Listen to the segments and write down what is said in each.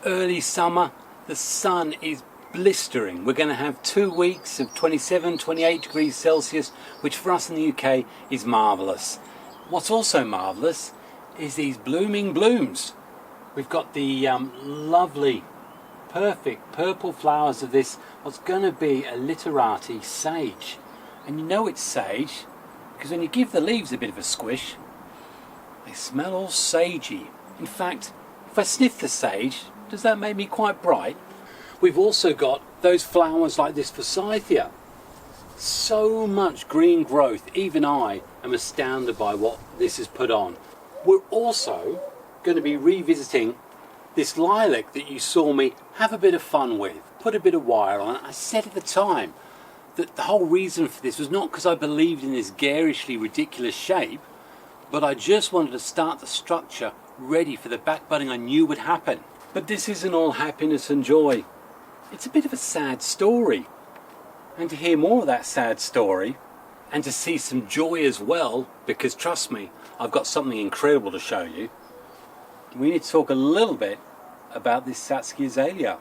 early summer. The sun is blistering. We're going to have 2 weeks of 27, 28 degrees Celsius, which for us in the UK is marvellous. What's also marvellous is these blooming blooms. We've got the lovely, perfect purple flowers of this, what's going to be a Literati sage. And you know it's sage because when you give the leaves a bit of a squish, they smell all sagey. In fact, if I sniff the sage, does that make me quite bright? We've also got those flowers like this Forsythia. So much green growth, even I am astounded by what this has put on. We're also going to be revisiting this lilac that you saw me have a bit of fun with, put a bit of wire on it. I said at the time that the whole reason for this was not because I believed in this garishly ridiculous shape, but I just wanted to start the structure ready for the backbudding I knew would happen. But this isn't all happiness and joy. It's a bit of a sad story. And to hear more of that sad story, and to see some joy as well, because trust me, I've got something incredible to show you, we need to talk a little bit about this Satsuki Azalea.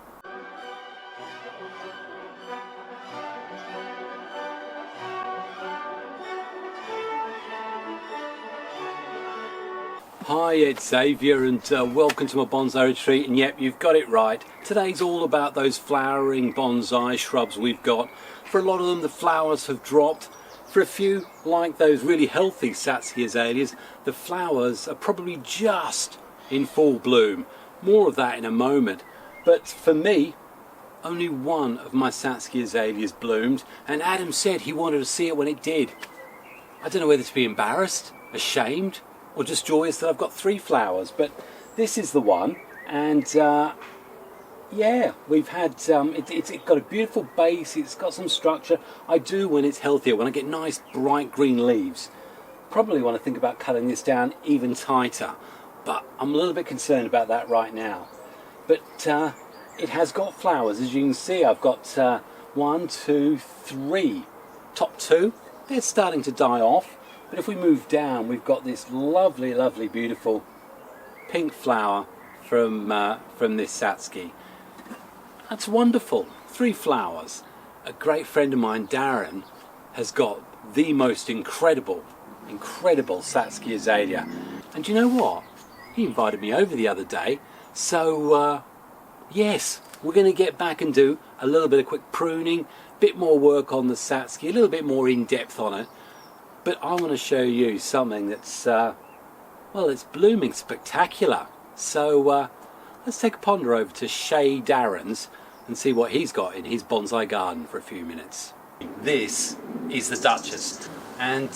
Hi, it's Xavier and welcome to my bonsai retreat, and yep, you've got it right. Today's all about those flowering bonsai shrubs we've got. For a lot of them the flowers have dropped. For a few, like those really healthy Satsuki Azaleas, the flowers are probably just in full bloom. More of that in a moment. But for me, only one of my Satsuki Azaleas bloomed, and Adam said he wanted to see it when it did. I don't know whether to be embarrassed, ashamed, or just joyous that I've got 3 flowers, but this is the one. And yeah, we've had it's got a beautiful base, it's got some structure. I do when it's healthier, when I get nice bright green leaves. Probably want to think about cutting this down even tighter, but I'm a little bit concerned about that right now. But it has got flowers, as you can see. I've got 1, 2, 3, top 2. They're starting to die off. But if we move down, we've got this lovely, lovely, beautiful pink flower from this Satsuki. That's wonderful. 3 flowers. A great friend of mine, Darren, has got the most incredible Satsuki Azalea. And you know what? He invited me over the other day. So, yes, we're going to get back and do a little bit of quick pruning, a bit more work on the Satsuki, a little bit more in-depth on it. But I want to show you something that's, well, it's blooming spectacular. So let's take a ponder over to Darren's and see what he's got in his bonsai garden for a few minutes. This is the Duchess, and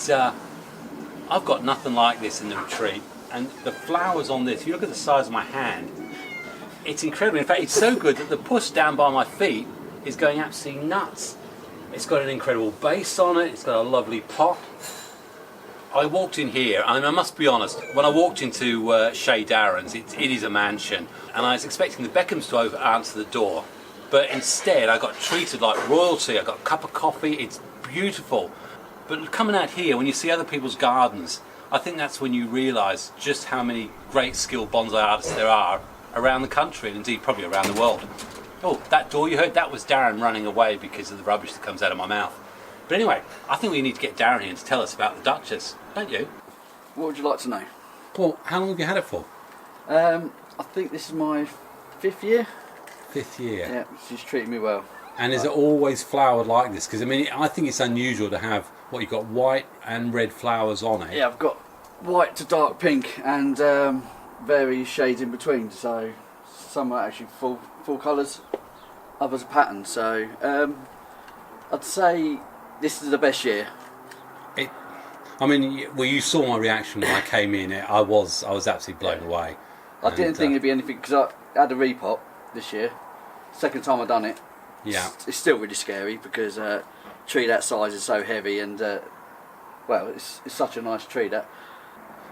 I've got nothing like this in the retreat. And the flowers on this, if you look at the size of my hand, it's incredible. In fact, it's so good that the push down by my feet is going absolutely nuts. It's got an incredible base on it, it's got a lovely pot. I walked in here, and I must be honest, when I walked into Darren's, it is a mansion, and I was expecting the Beckhams to answer the door, but instead I got treated like royalty. I got a cup of coffee, it's beautiful. But coming out here, when you see other people's gardens, I think that's when you realise just how many great skilled bonsai artists there are around the country, and indeed probably around the world. Oh, that door you heard, that was Darren running away because of the rubbish that comes out of my mouth. But anyway, I think we need to get Darren here to tell us about the Duchess, don't you? What would you like to know? Well, how long have you had it for? I think this is my 5th year. 5th year? Yeah, she's treating me well. And is it always flowered like this? Because I mean, I think it's unusual to have, what, you've got white and red flowers on it. Yeah, I've got white to dark pink and various shades in between. So some are actually full colours, others are patterns. So I'd say this is the best year. I mean, well, you saw my reaction when I came in. I was absolutely blown away. I didn't think it'd be anything because I had a repot this year. Second time I've done it. Yeah. It's still really scary because a tree that size is so heavy, and well, it's such a nice tree that.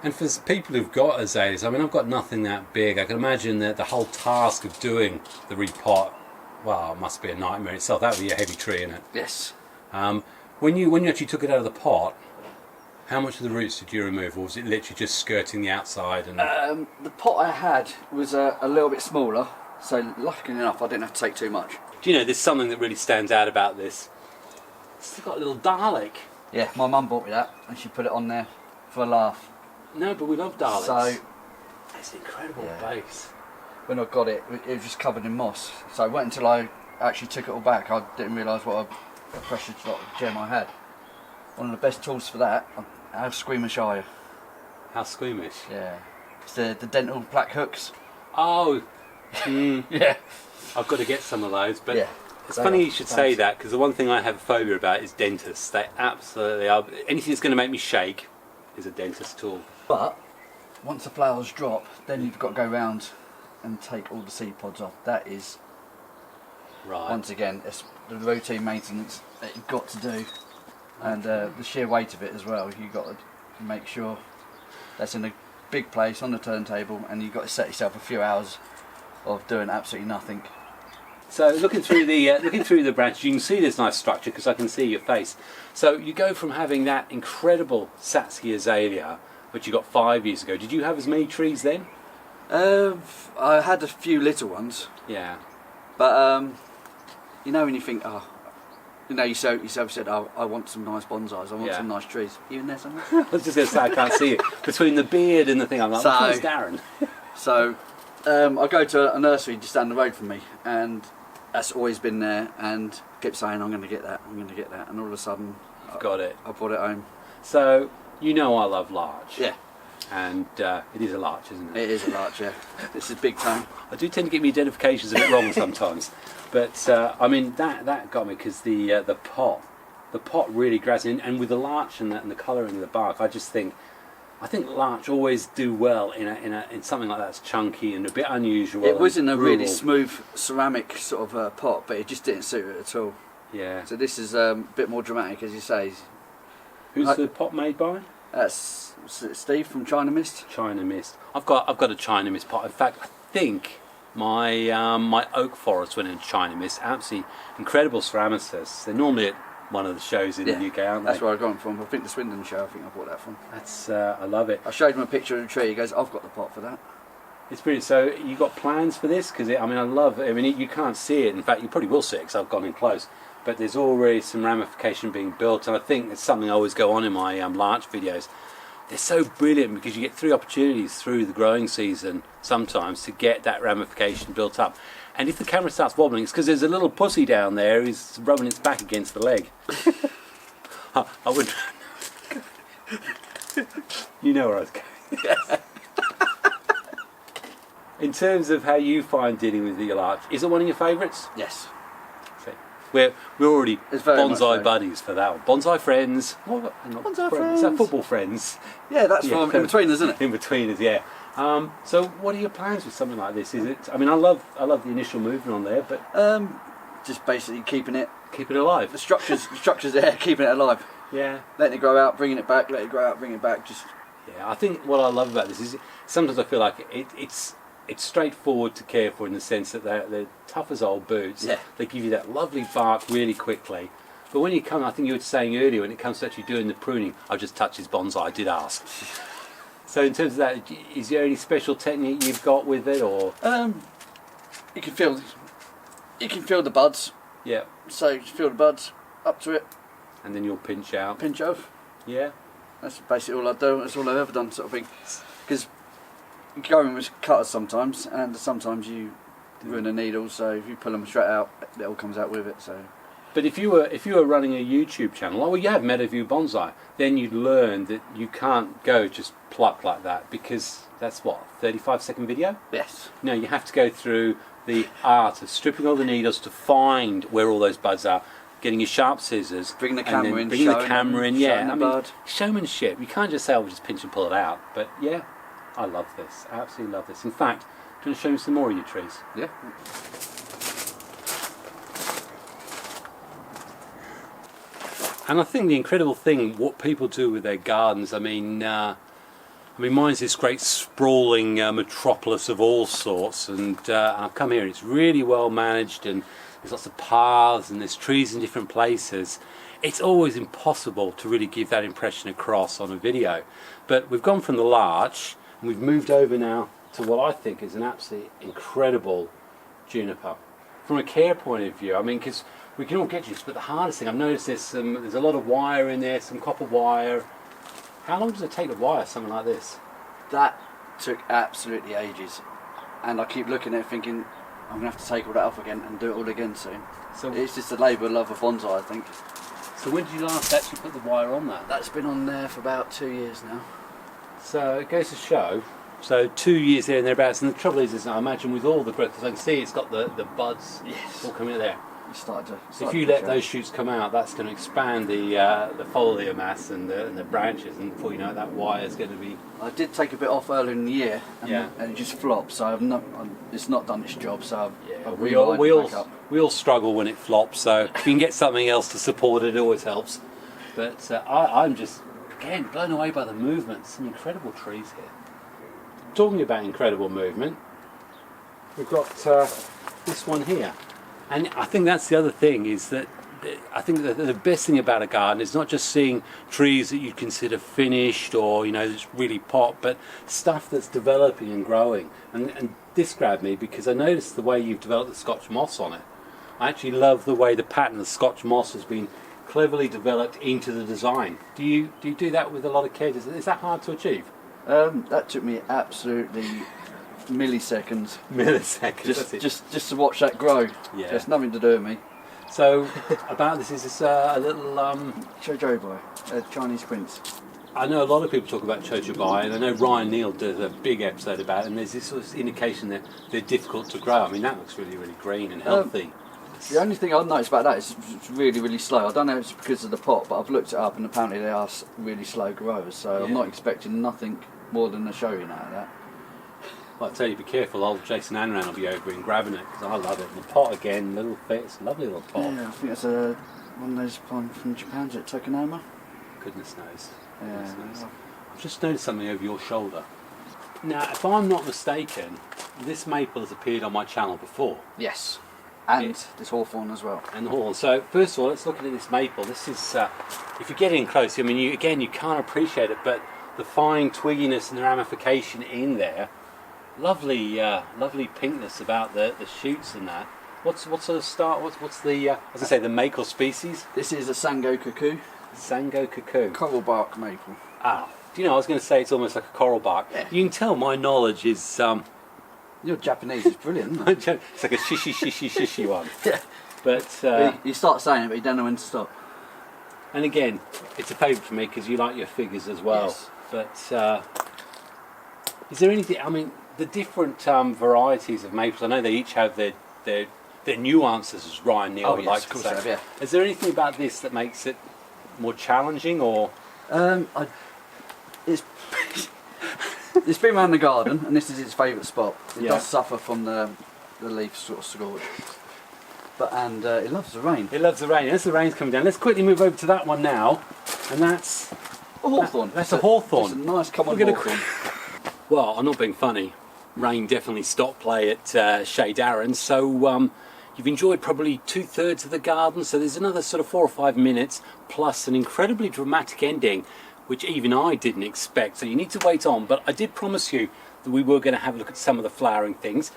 And for people who've got azaleas, I mean, I've got nothing that big. I can imagine that the whole task of doing the repot, well, it must be a nightmare itself. That would be a heavy tree, isn't it? Yes. When you actually took it out of the pot, how much of the roots did you remove, or was it literally just skirting the outside? And the pot I had was a little bit smaller, So luckily enough, I didn't have to take too much. Do you know, there's something that really stands out about this. It's got a little Dalek. Yeah, my mum bought me that, and she put it on there for a laugh. No, but we love Daleks. So it's an incredible base. when I got it, it was just covered in moss. So it wasn't until I actually took it all back, I didn't realise what a precious lot of gem I had. One of the best tools for that, how squeamish are you? How squeamish? Yeah. It's the dental plaque hooks. Oh, Yeah. I've got to get some of those. But Yeah. it's funny you should say that, because the one thing I have a phobia about is dentists. They absolutely are. Anything that's going to make me shake is a dentist tool. But once the flowers drop, then you've got to go round and take all the seed pods off. That is, Right. once again, it's the routine maintenance that you've got to do, and the sheer weight of it as well. You've got to make sure that's in a big place on the turntable, and you've got to set yourself a few hours of doing absolutely nothing. So looking through the branches, you can see this nice structure because I can see your face. So you go from having that incredible Satsuki Azalea, which you got 5 years ago. Did you have as many trees then? I had a few little ones, Yeah. but you know when you think, oh, you know, yourself said, oh, I want some nice bonsais, I want Yeah. some nice trees. Are you in there somewhere? I was just going to say I can't see it between the beard and the thing. I'm like, So- where's Darren? So I go to a nursery just down the road from me, and that's always been there, and kept saying, I'm going to get that, I'm going to get that, and all of a sudden I've got it. I brought it home. So you know I love larch. Yeah, And it is a larch, isn't it? it is a larch, yeah. This is big time. I do tend to get my identifications a bit wrong sometimes, but I mean that got me because the pot really grabs in, and with the larch and the colouring of the bark, I think larch always do well in something like that's chunky and a bit unusual. It was and in a really rural. smooth ceramic sort of pot, but it just didn't suit it at all. Yeah. So this is a bit more dramatic, as you say. Who's the pot made by? That's Steve from China Mist. China Mist. I've got a China Mist pot. In fact, I think my oak forest went in China Mist. Absolutely incredible ceramicists. They're normally at one of the shows in the UK, aren't they? That's where I got them from. I think the Swindon show, I think I bought that from. That's I love it. I showed him a picture of the tree, he goes, I've got the pot for that. It's brilliant. So you got plans for this? Because I mean, you can't see it. In fact, you probably will see it because I've gone in close. But there's already some ramification being built, and I think it's something I always go on in my larch videos. They're so brilliant because you get 3 opportunities through the growing season sometimes to get that ramification built up. And if the camera starts wobbling, it's because there's a little pussy down there who's rubbing its back against the leg. I wouldn't. You know where I was going. In terms of how you find dealing with your larch, is it one of your favourites? Yes. We're already It's very much bonsai so. buddies for that one. Bonsai friends. Bonsai Is that friends. football friends? Yeah, that's Yeah. from in between, isn't it? In between us, yeah. So what are your plans with something like this? Is it? I mean, I love the initial movement on there, but Just basically keeping it, keep it alive. the structure's there, keeping it alive. Yeah. Letting it grow out, bringing it back, let it grow out, bring it back, just... Yeah, I think what I love about this is sometimes I feel like it's straightforward to care for in the sense that they're tough as old boots. Yeah. They give you that lovely bark really quickly. But when you come, I think you were saying earlier, when it comes to actually doing the pruning, I've just touched his bonsai, I did ask. So in terms of that, is there any special technique you've got with it, or? You can feel the buds, Yeah. so you feel the buds, up to it, And then you'll pinch out. pinch off. Yeah. That's basically all I do, that's all I've ever done, sort of thing. Because you go in with cutters sometimes, and sometimes you ruin the needles, so if you pull them straight out, it all comes out with it, so... But if you were running a YouTube channel, well, you have Meadowview Bonsai, then you'd learn that you can't go just pluck like that, because that's what, 35-second video? Yes. No, you have to go through the art of stripping all the needles to find where all those buds are, getting your sharp scissors, Bring the and camera then in, bringing the showing camera them, in, yeah. showing the I mean, bud. showmanship. You can't just say, "Oh, we'll just pinch and pull it out." But yeah, I love this. I absolutely love this. In fact, do you want to show me some more of your trees? Yeah. And I think the incredible thing, what people do with their gardens, I mean, mine's this great sprawling metropolis of all sorts, and I've come here and it's really well managed, and there's lots of paths and there's trees in different places. It's always impossible to really give that impression across on a video. But we've gone from the larch, and we've moved over now to what I think is an absolutely incredible Juniper. From a care point of view, I mean, because we can all get used, but the hardest thing I've noticed is there's a lot of wire in there, some copper wire. How long does it take to wire something like this? That took absolutely ages, and I keep looking at it thinking I'm going to have to take all that off again and do it all again soon. So it's just a labour of love of bonsai, I think. So when did you last actually put the wire on that? That's been on there for about 2 years now. So it goes to show, so 2 years there and thereabouts, and the trouble is I imagine with all the growth, because I can see it's got the buds all coming in there. So if you let those shoots come out, that's going to expand the foliar mass and the branches, and before you know it, that wire is going to be... I did take a bit off earlier in the year, and it just flopped, so it's not done its job, so I've we all struggle when it flops, so if you can get something else to support it, it always helps. But I'm just, again, blown away by the movement. Some incredible trees here. Talking about incredible movement, we've got this one here. And I think that's the other thing, is that I think that the best thing about a garden is not just seeing trees that you consider finished or, that's really pop, but stuff that's developing and growing. And this grabbed me because I noticed the way you've developed the Scotch moss on it. I actually love the way the pattern of Scotch moss has been cleverly developed into the design. Do you do that with a lot of care? Is that hard to achieve? That took me absolutely milliseconds. Just to watch that grow. Yeah. There's nothing to do with me. So about this, is this a little Chochobai, Chinese Quince. I know a lot of people talk about Chochobai, and I know Ryan Neal did a big episode about it, and there's this sort of indication that they're difficult to grow. I mean, that looks really, really green and healthy. The only thing I've noticed about that is it's really, really slow. I don't know if it's because of the pot, but I've looked it up and apparently they are really slow growers, so I'm not expecting nothing more than a showing out of that. Well, I tell you, be careful, old Jason Anran will be over and grabbing it, because I love it. And the pot again, little fit, it's a lovely little pot. Yeah, I think it's one of those from Japan, is it Tokonoma? Goodness knows. Yeah. I've just noticed something over your shoulder. Now, if I'm not mistaken, this maple has appeared on my channel before. Yes. And this hawthorn as well. And the hawthorn. So, first of all, let's look at this maple. This is, if you get in close, I mean, you can't appreciate it, but the fine twigginess and the ramification in there, lovely pinkness about the shoots and that. What's sort of what's the, as I say, the maple species? This is a Sango cuckoo. Sango cuckoo. Coral bark maple. Ah, do you know, I was going to say it's almost like a coral bark. Yeah. You can tell my knowledge is... Your Japanese is brilliant, isn't it? It's like a shishi one. Yeah. But you start saying it, but you don't know when to stop. And again, it's a favourite for me because you like your figures as well. Yes. But is there anything? I mean, the different varieties of maples. I know they each have their nuances, as Ryan Neal would like to say. Have, yeah. Is there anything about this that makes it more challenging, or? It's been around the garden, and this is its favourite spot. It does suffer from the leaf sort of scorch, and it loves the rain. It loves the rain. As the rain's coming down, let's quickly move over to that one now, and that's a hawthorn. That's a hawthorn. It's a nice common hawthorn. Well, I'm not being funny. Rain definitely stopped play at Chez Darren, so you've enjoyed probably 2/3 of the garden. So there's another sort of 4 or 5 minutes, plus an incredibly dramatic ending, which even I didn't expect, so you need to wait on. But I did promise you that we were going to have a look at some of the flowering things.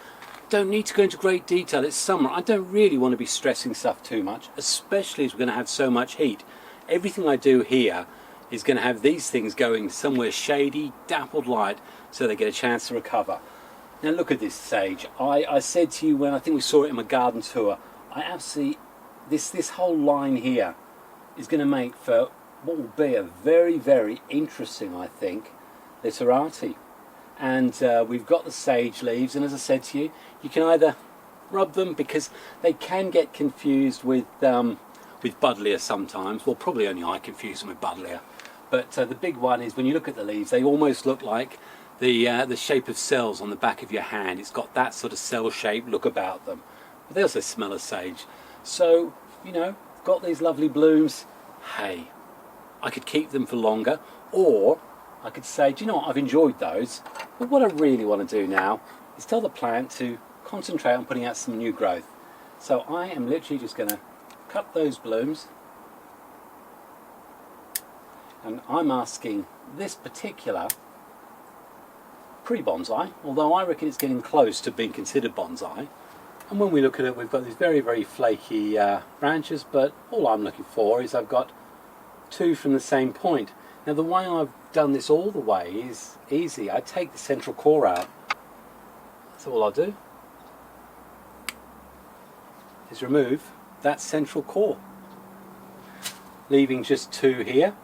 Don't need to go into great detail, it's summer. I don't really want to be stressing stuff too much, especially as we're going to have so much heat. Everything I do here is going to have these things going somewhere shady, dappled light, so they get a chance to recover. Now look at this sage. I said to you when I think we saw it in my garden tour, I absolutely, this whole line here is going to make for what will be a very, very interesting, I think, Literati. And we've got the sage leaves, and as I said to you, you can either rub them, because they can get confused with buddleia sometimes. Well, probably only I confuse them with buddleia. But the big one is when you look at the leaves, they almost look like the shape of cells on the back of your hand. It's got that sort of cell-shaped look about them. But they also smell of sage. So, got these lovely blooms. Hey, I could keep them for longer, or I could say, do you know what, I've enjoyed those, but what I really want to do now is tell the plant to concentrate on putting out some new growth. So I am literally just going to cut those blooms, and I'm asking this particular Pre-Bonsai, although I reckon it's getting close to being considered bonsai, And when we look at it, we've got these very, very flaky branches, but all I'm looking for is I've got two from the same point. Now the way I've done this all the way is easy. I take the central core out. That's all I'll do, is remove that central core, leaving just two here.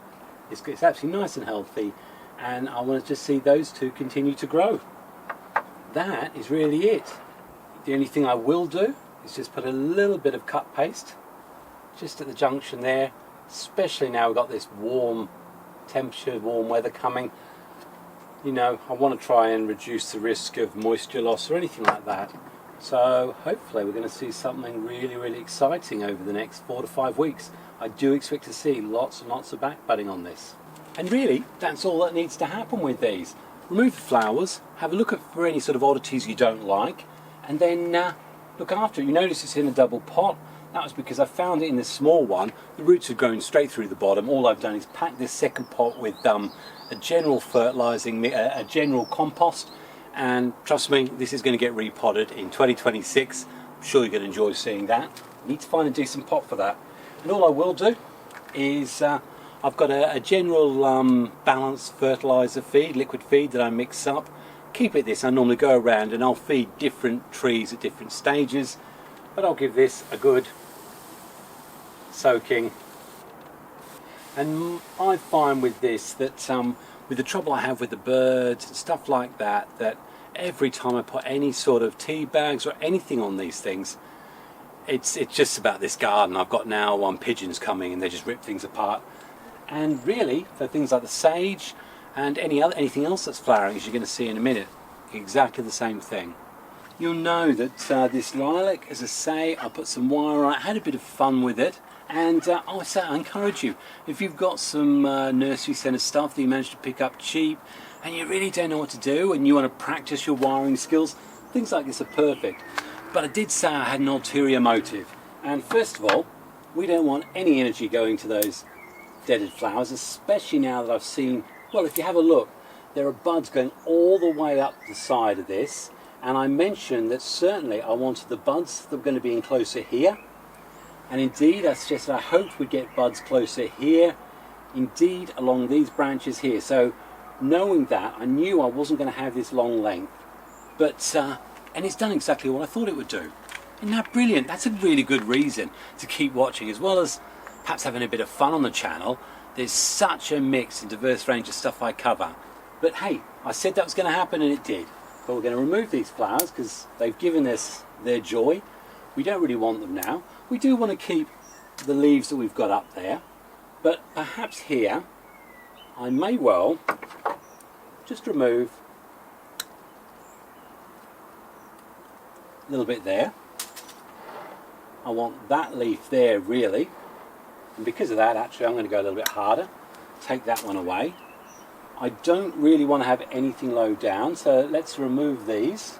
It's absolutely nice and healthy, and I want to just see those two continue to grow. That is really it. The only thing I will do is just put a little bit of cut paste just at the junction there, especially now we've got this warm temperature, warm weather coming. You know, I want to try and reduce the risk of moisture loss or anything like that. So hopefully we're going to see something really, really exciting over the next 4 to 5 weeks. I do expect to see lots and lots of backbudding on this. And really, that's all that needs to happen with these. Remove the flowers, have a look for any sort of oddities you don't like, and then look after it. You notice it's in a double pot. That was because I found it in this small one. The roots had grown straight through the bottom. All I've done is pack this second pot with a general fertilising, a general compost, and trust me, this is going to get repotted in 2026. I'm sure you're going to enjoy seeing that. You need to find a decent pot for that. And all I will do is I've got a general balanced fertiliser feed, liquid feed that I mix up. Keep it this, I normally go around and I'll feed different trees at different stages, but I'll give this a good soaking. And I find with this that with the trouble I have with the birds and stuff like that, that every time I put any sort of tea bags or anything on these things, it's just about this garden. I've got now pigeons coming and they just rip things apart. And really, for things like the sage and anything else that's flowering, as you're going to see in a minute, exactly the same thing. You'll know that this lilac, as I say, I put some wire on it, had a bit of fun with it, and I encourage you, if you've got some nursery centre stuff that you managed to pick up cheap and you really don't know what to do and you want to practice your wiring skills, things like this are perfect. But I did say I had an ulterior motive, and first of all, we don't want any energy going to those deaded flowers, especially now that I've seen, well, if you have a look, there are buds going all the way up the side of this, and I mentioned that certainly I wanted the buds that were going to be in closer here, and indeed I suggested I hoped we'd get buds closer here, indeed along these branches here. So knowing that, I knew I wasn't going to have this long length, but and it's done exactly what I thought it would do. Isn't that brilliant? That's a really good reason to keep watching, as well as perhaps having a bit of fun on the channel. There's such a mix and diverse range of stuff I cover. But hey, I said that was going to happen and it did. But we're going to remove these flowers because they've given us their joy. We don't really want them now. We do want to keep the leaves that we've got up there. But perhaps here, I may well just remove a little bit there. I want that leaf there really. And because of that, actually, I'm going to go a little bit harder. Take that one away. I don't really want to have anything low down, so let's remove these.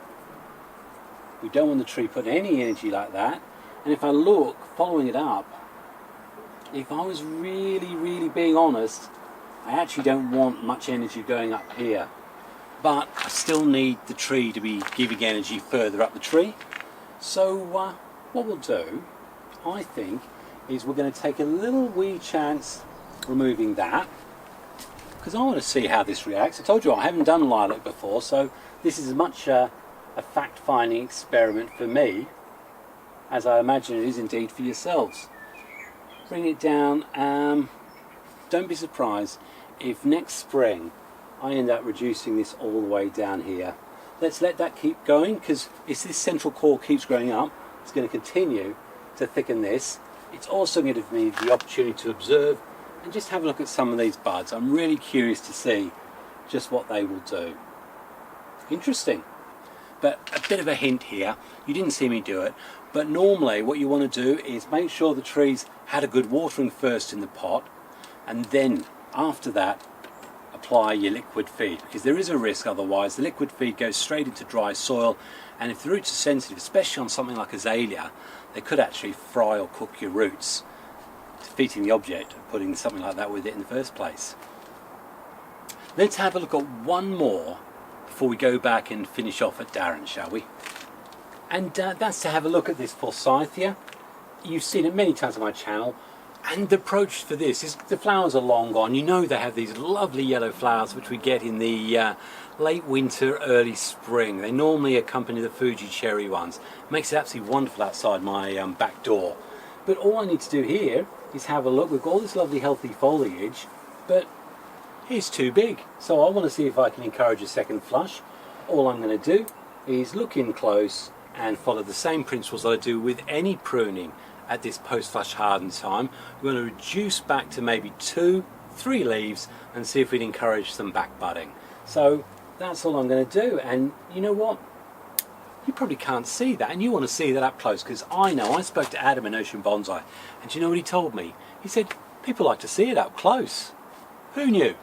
We don't want the tree putting any energy like that. And if I look, following it up, if I was really, really being honest, I actually don't want much energy going up here. But I still need the tree to be giving energy further up the tree. So what we'll do, I think, is we're going to take a little wee chance removing that, because I want to see how this reacts. I told you I haven't done lilac before, so this is as much a fact-finding experiment for me as I imagine it is indeed for yourselves. Bring it down. Don't be surprised if next spring I end up reducing this all the way down here. Let's let that keep going, because if this central core keeps growing up, it's going to continue to thicken this. It's also going to give me the opportunity to observe and just have a look at some of these buds. I'm really curious to see just what they will do. Interesting. But a bit of a hint here, you didn't see me do it, but normally what you want to do is make sure the trees had a good watering first in the pot, and then after that apply your liquid feed, because there is a risk otherwise the liquid feed goes straight into dry soil, and if the roots are sensitive, especially on something like azalea, they could actually fry or cook your roots, defeating the object of putting something like that with it in the first place. Let's have a look at one more before we go back and finish off at Darren, shall we? And that's to have a look at this Forsythia. You've seen it many times on my channel. And the approach for this is the flowers are long gone. You know they have these lovely yellow flowers which we get in the late winter, early spring. They normally accompany the Fuji cherry ones. It makes it absolutely wonderful outside my back door. But all I need to do here is have a look. We've got all this lovely healthy foliage, but it's too big. So I want to see if I can encourage a second flush. All I'm going to do is look in close and follow the same principles that I do with any pruning at this post-flush harden time. We're going to reduce back to maybe 2-3 leaves and see if we can encourage some back budding. So that's all I'm going to do. And you know what? You probably can't see that, and you want to see that up close, because I know I spoke to Adam in Ocean Bonsai, and do you know what he told me? He said people like to see it up close. Who knew?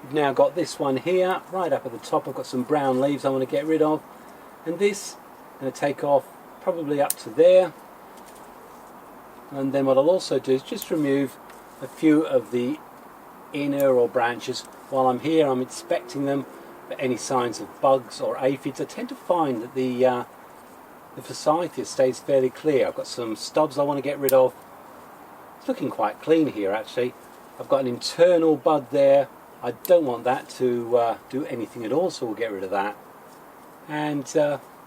We've now got this one here, right up at the top. I've got some brown leaves I want to get rid of, and this I'm going to take off probably up to there. And then what I'll also do is just remove a few of the inner or branches. While I'm here, I'm inspecting them for any signs of bugs or aphids. I tend to find that the Forsythia stays fairly clear. I've got some stubs I want to get rid of. It's looking quite clean here actually. I've got an internal bud there. I don't want that to do anything at all, so we'll get rid of that. And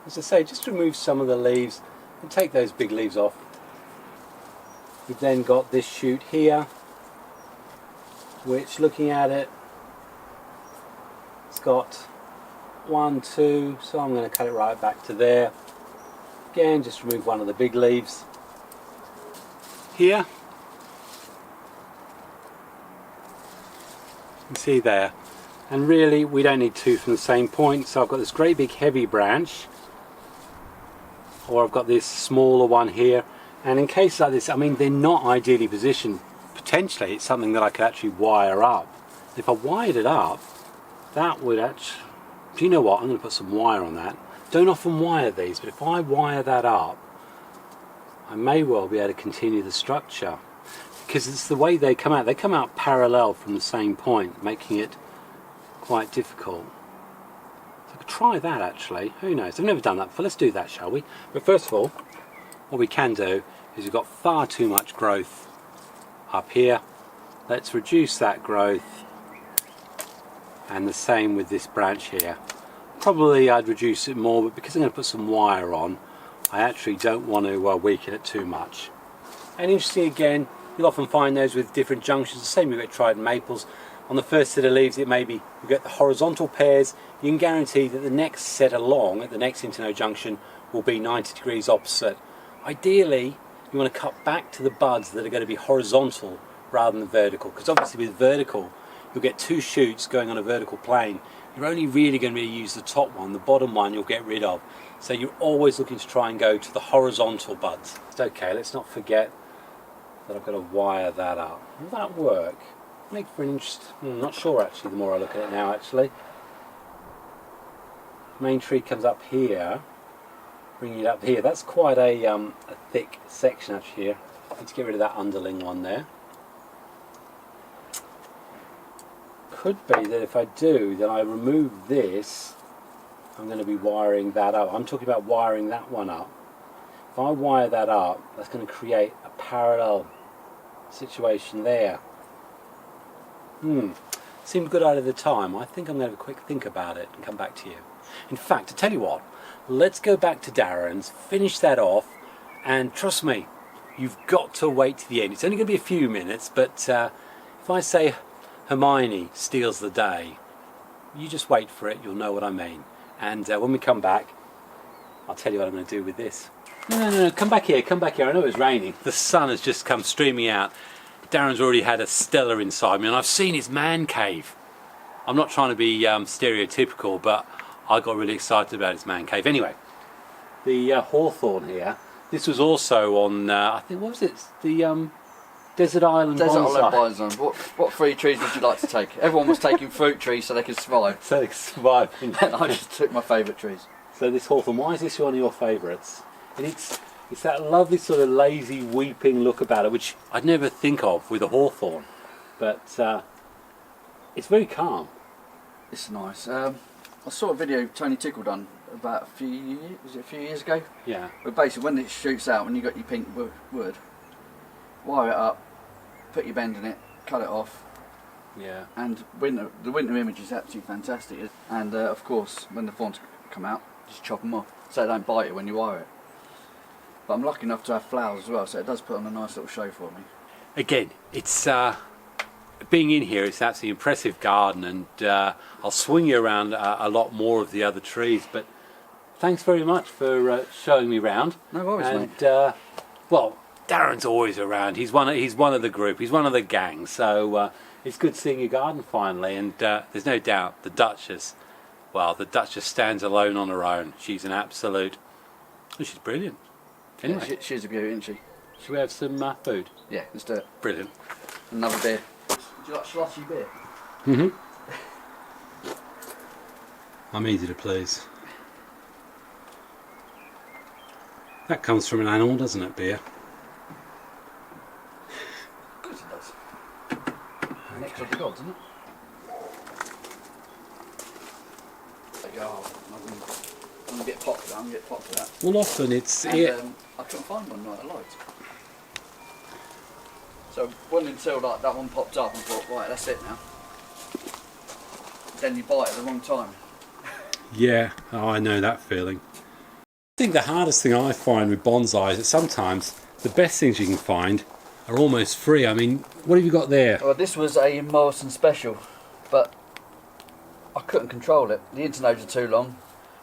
as I say, just remove some of the leaves and take those big leaves off. We've then got this shoot here, which, looking at it, it's got 1, 2, so I'm going to cut it right back to there. Again, just remove one of the big leaves here. You can see there, and really we don't need 2 from the same point. So I've got this great big heavy branch, or I've got this smaller one here. And in cases like this, I mean, they're not ideally positioned. Potentially it's something that I could actually wire up. If I wired it up, that would actually, do you know what, I'm going to put some wire on that. Don't often wire these, but if I wire that up, I may well be able to continue the structure, because it's the way they come out parallel from the same point, making it quite difficult. So I could try that actually, who knows, I've never done that before. Let's do that, shall we? But first of all, what we can do is we've got far too much growth up here. Let's reduce that growth, and the same with this branch here. Probably I'd reduce it more, but because I'm going to put some wire on, I actually don't want to weaken it too much. And interesting again, you'll often find those with different junctions, the same we get tried in maples. On the first set of leaves it may be, you get the horizontal pairs, you can guarantee that the next set along at the next internode junction will be 90 degrees opposite. Ideally, you want to cut back to the buds that are going to be horizontal rather than vertical, because obviously with vertical, you'll get 2 shoots going on a vertical plane. You're only really going to be able to use the top one, the bottom one you'll get rid of. So you're always looking to try and go to the horizontal buds. It's okay, let's not forget that I've got to wire that up. Will that work? Make for an interest. I'm not sure actually, the more I look at it now actually. Main tree comes up here. Bring it up here. That's quite a thick section actually here. I need to get rid of that underling one there. Could be that if I do, then I remove this, I'm going to be wiring that up. I'm talking about wiring that one up. If I wire that up, that's going to create a parallel situation there. Seemed a good idea at the time. I think I'm going to have a quick think about it and come back to you. In fact, to tell you what, let's go back to Darren's, finish that off, and trust me, you've got to wait to the end. It's only going to be a few minutes, but if I say Hermione steals the day, you just wait for it, you'll know what I mean. And when we come back, I'll tell you what I'm going to do with this. No, come back here, come back here. I know it's raining. The sun has just come streaming out. Darren's already had a Stella inside me, and I've seen his man cave. I'm not trying to be stereotypical, but I got really excited about his man cave. Anyway, the hawthorn here, this was also on, I think, what was it? The Desert Island Bonsai. What 3 trees would you like to take? Everyone was taking fruit trees so they could survive. So they could survive. And I just took my favourite trees. So this hawthorn, why is this one of your favourites? And it's that lovely sort of lazy weeping look about it, which I'd never think of with a hawthorn. But it's very calm. It's nice. I saw a video Tony Tickle done about a few years, was it a few years ago? Yeah. But basically when it shoots out, when you got your pink wood, wire it up, put your bend in it, cut it off. Yeah. And the winter image is absolutely fantastic. And of course, when the thorns come out, just chop them off so they don't bite you when you wire it. But I'm lucky enough to have flowers as well, so it does put on a nice little show for me. Again, it's being in here, it's absolutely impressive garden, and I'll swing you around a lot more of the other trees. But thanks very much for showing me around. No worries, and, mate. Well, Darren's always around. He's one of the group. He's one of the gang. So it's good seeing your garden finally. And there's no doubt the Duchess stands alone on her own. She's an absolute. Oh, she's brilliant. Anyway, Yeah, she's a beauty, isn't she? should we have some food? Yeah, let's do it. Brilliant. Another beer. Would you like slushy beer? Mm-hmm. I'm easy to please. That comes from an animal, doesn't it, beer? Of course it does. Next of the gods, isn't it? There you go. I'm going to get pot for that. I'm going to get pot for that. Well, often it's... And, I couldn't find one that I liked. So one until like that one popped up and thought, right, that's it now. Then you buy it at the wrong time. Yeah, oh, I know that feeling. I think the hardest thing I find with bonsai is that sometimes the best things you can find are almost free. I mean, what have you got there? Well, this was a Morrison special, but I couldn't control it. The internodes are too long,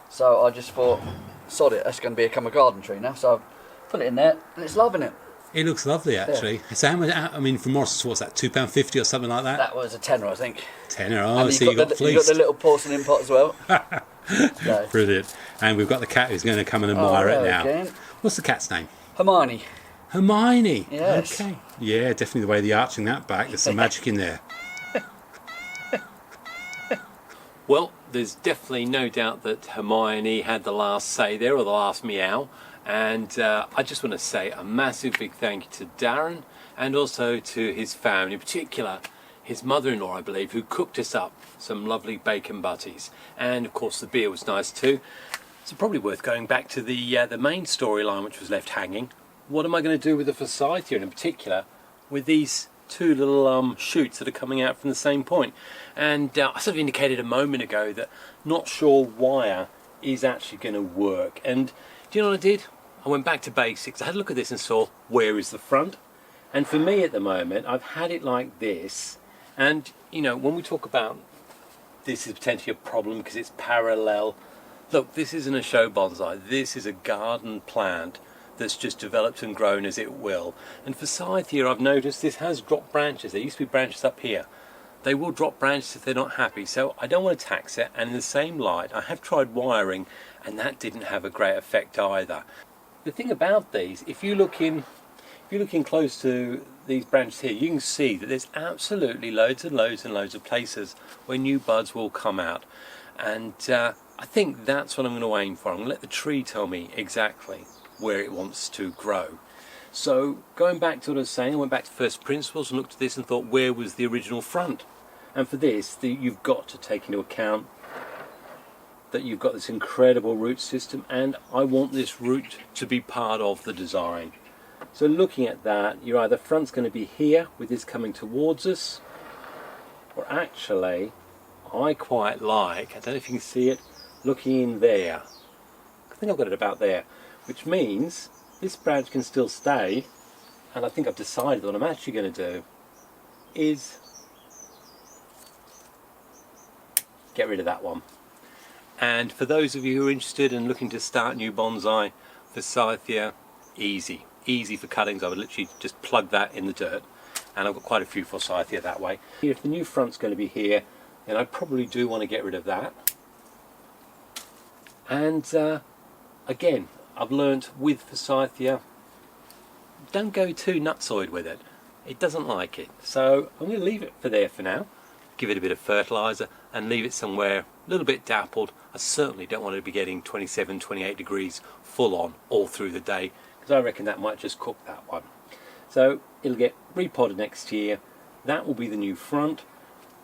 so I just thought, sod it, that's going to become a garden tree now. So I put it in there, and it's loving it. It looks lovely, actually. Yeah. So how much? I mean, from Morrison's, what's that? £2.50 or something like that? That was a tenner, I think. Tenner. Oh, so you got fleeced. You got the little porcelain pot as well. So. Brilliant. And we've got the cat who's going to come and admire it now. Again. What's the cat's name? Hermione. Hermione. Yes. Okay. Yeah, definitely the way they're arching that back. There's some magic in there. Well, there's definitely no doubt that Hermione had the last say there, or the last meow. And I just want to say a massive big thank you to Darren, and also to his family, in particular his mother-in-law, I believe, who cooked us up some lovely bacon butties. And of course the beer was nice too. So probably worth going back to the main storyline, which was left hanging. What am I going to do with the Forsythia, and in particular with these two little shoots that are coming out from the same point? And I sort of indicated a moment ago that not sure wire is actually going to work. And do you know what I did? I went back to basics. I had a look at this and saw, where is the front? And for me at the moment, I've had it like this. And, you know, when we talk about this is potentially a problem because it's parallel. Look, this isn't a show bonsai. This is a garden plant that's just developed and grown as it will. And Forsythia, I've noticed, this has dropped branches. There used to be branches up here. They will drop branches if they're not happy. So I don't want to tax it. And in the same light, I have tried wiring, and that didn't have a great effect either. The thing about these, if you look in close to these branches here, you can see that there's absolutely loads and loads and loads of places where new buds will come out. And I think that's what I'm going to aim for. I'm going to let the tree tell me exactly where it wants to grow. So going back to what I was saying, I went back to first principles and looked at this and thought, where was the original front? And for this, you've got to take into account that you've got this incredible root system, and I want this root to be part of the design. So looking at that, your either front's going to be here with this coming towards us, or actually I quite like, I don't know if you can see it, looking in there. I think I've got it about there, which means this branch can still stay, and I think I've decided what I'm actually going to do is get rid of that one. And for those of you who are interested in looking to start new bonsai, Forsythia, easy for cuttings. I would literally just plug that in the dirt, and I've got quite a few Forsythia that way. If the new front's going to be here, then I probably do want to get rid of that. And again, I've learnt with Forsythia, don't go too nutsoid with it. It doesn't like it. So I'm going to leave it for now, give it a bit of fertiliser and leave it somewhere a little bit dappled. I certainly don't want to be getting 27, 28 degrees full on all through the day, because I reckon that might just cook that one. So it'll get repotted next year. That will be the new front.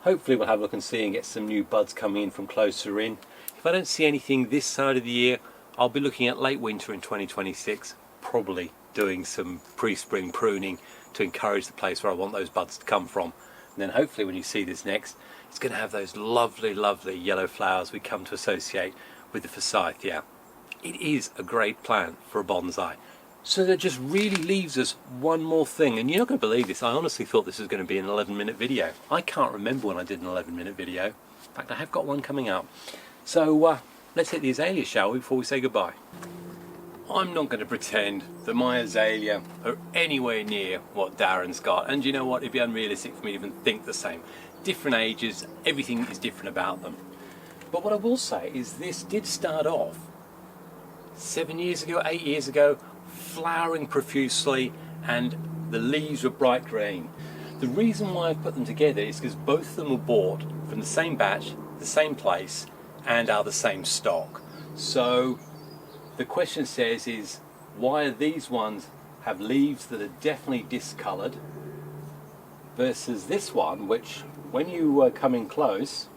Hopefully we'll have a look and see and get some new buds coming in from closer in. If I don't see anything this side of the year, I'll be looking at late winter in 2026, probably doing some pre-spring pruning to encourage the place where I want those buds to come from. And then hopefully when you see this next, it's going to have those lovely, lovely yellow flowers we come to associate with the Forsythia. It is a great plant for a bonsai. So that just really leaves us one more thing, and you're not going to believe this, I honestly thought this was going to be an 11-minute video. I can't remember when I did an 11-minute video. In fact, I have got one coming up. So let's hit the azalea, shall we, before we say goodbye. I'm not going to pretend that my azalea are anywhere near what Darren's got, and you know what, it'd be unrealistic for me to even think the same. Different ages, everything is different about them. But what I will say is this did start off 7 years ago, 8 years ago, flowering profusely, and the leaves were bright green. The reason why I put them together is because both of them were bought from the same batch, the same place, and are the same stock. So the question says is, why are these ones have leaves that are definitely discoloured versus this one, which when you come in close,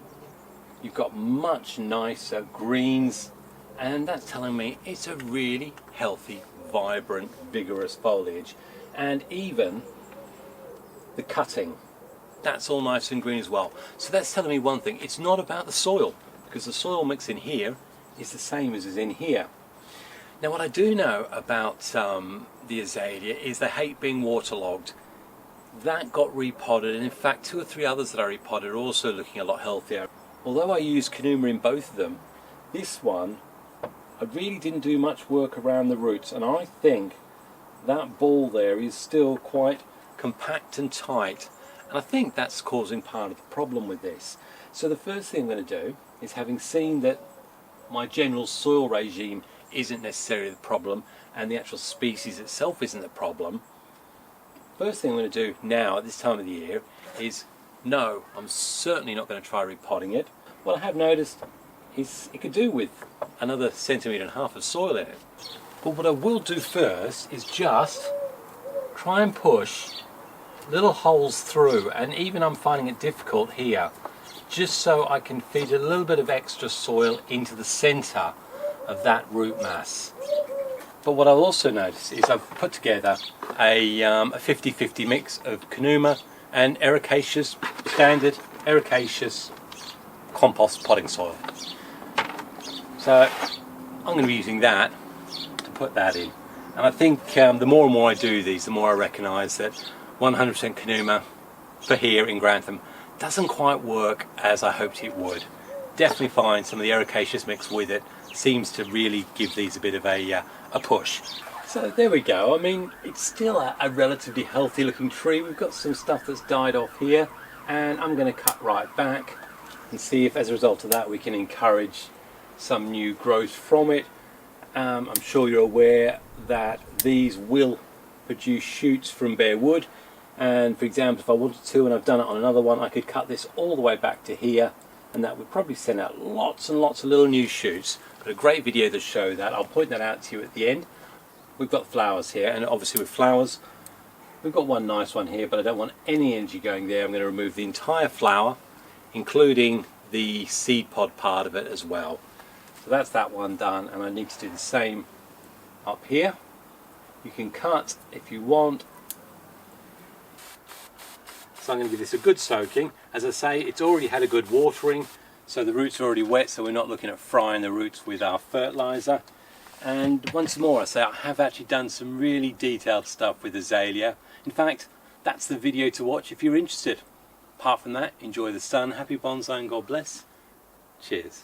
you've got much nicer greens, and that's telling me it's a really healthy, vibrant, vigorous foliage. And even the cutting, that's all nice and green as well. So that's telling me one thing, it's not about the soil, because the soil mix in here is the same as is in here. Now what I do know about the azalea is they hate being waterlogged. That got repotted, and in fact 2 or 3 others that I repotted are also looking a lot healthier. Although I used Kunuma in both of them, this one I really didn't do much work around the roots, and I think that ball there is still quite compact and tight, and I think that's causing part of the problem with this. So the first thing I'm going to do is, having seen that my general soil regime isn't necessarily the problem and the actual species itself isn't the problem, first thing I'm going to do now at this time of the year is, no, I'm certainly not going to try repotting it. What I have noticed is it could do with another 1.5 centimetres of soil in it. But what I will do first is just try and push little holes through, and even I'm finding it difficult here, just so I can feed a little bit of extra soil into the centre of that root mass. But what I'll also notice is I've put together a 50-50 mix of Kunuma and ericaceous, standard ericaceous compost potting soil. So I'm going to be using that to put that in. And I think the more and more I do these, the more I recognise that 100% Kunuma for here in Grantham doesn't quite work as I hoped it would. Definitely find some of the ericaceous mix with it seems to really give these a bit of a push. So there we go. I mean, it's still a relatively healthy looking tree. We've got some stuff that's died off here, and I'm going to cut right back and see if as a result of that we can encourage some new growth from it. I'm sure you're aware that these will produce shoots from bare wood, and for example if I wanted to, and I've done it on another one, I could cut this all the way back to here, and that would probably send out lots and lots of little new shoots. Got a great video to show that. I'll point that out to you at the end. We've got flowers here, and obviously with flowers we've got one nice one here, but I don't want any energy going there. I'm going to remove the entire flower, including the seed pod part of it as well. So that's that one done, and I need to do the same up here. You can cut if you want. So I'm going to give this a good soaking. As I say, it's already had a good watering, so the roots are already wet, so we're not looking at frying the roots with our fertiliser. And once more I say, I have actually done some really detailed stuff with azalea. In fact, that's the video to watch if you're interested. Apart from that, enjoy the sun, happy bonsai and God bless. Cheers.